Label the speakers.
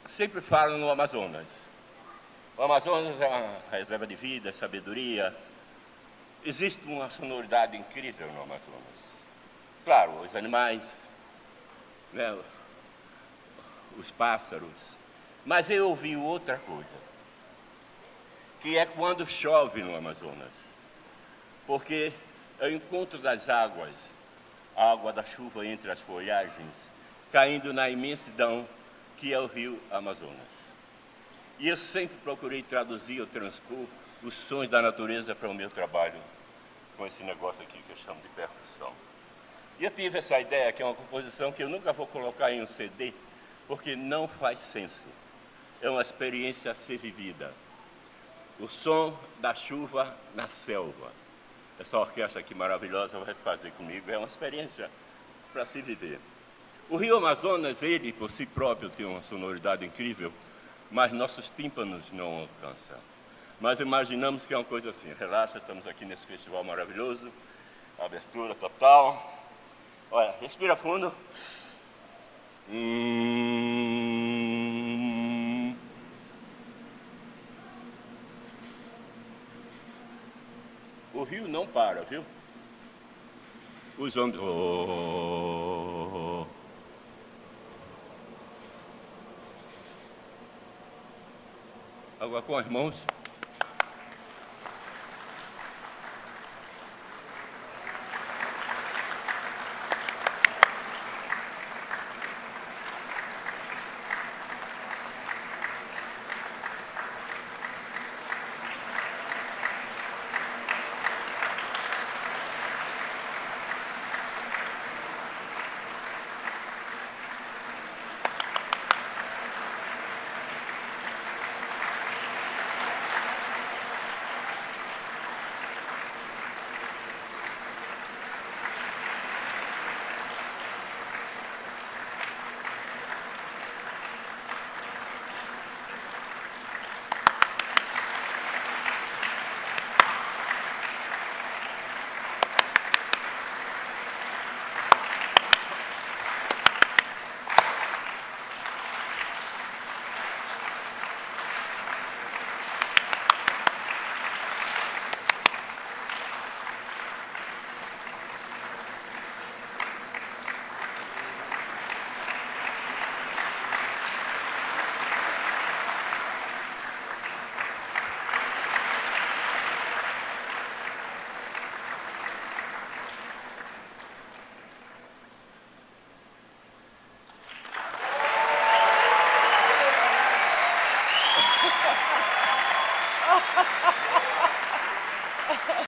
Speaker 1: sempre falo no Amazonas. O Amazonas é uma reserva de vida, sabedoria. Existe uma sonoridade incrível no Amazonas. Claro, os animais, né, os pássaros. Mas eu ouvi outra coisa, que é quando chove no Amazonas. Porque é o encontro das águas, a água da chuva entre as folhagens, caindo na imensidão que é o rio Amazonas. E eu sempre procurei traduzir ou transpor os sons da natureza para o meu trabalho, com esse negócio aqui que eu chamo de percussão. E eu tive essa ideia, que é uma composição que eu nunca vou colocar em um CD, porque não faz senso. É uma experiência a ser vivida. O som da chuva na selva. Essa orquestra aqui maravilhosa vai fazer comigo. É uma experiência para se viver. O rio Amazonas, ele por si próprio tem uma sonoridade incrível, mas nossos tímpanos não alcançam. Mas imaginamos que é uma coisa assim. Relaxa, estamos aqui nesse festival maravilhoso. Abertura total. Olha, respira fundo. O rio não para, viu? Os homens... Agora com as mãos.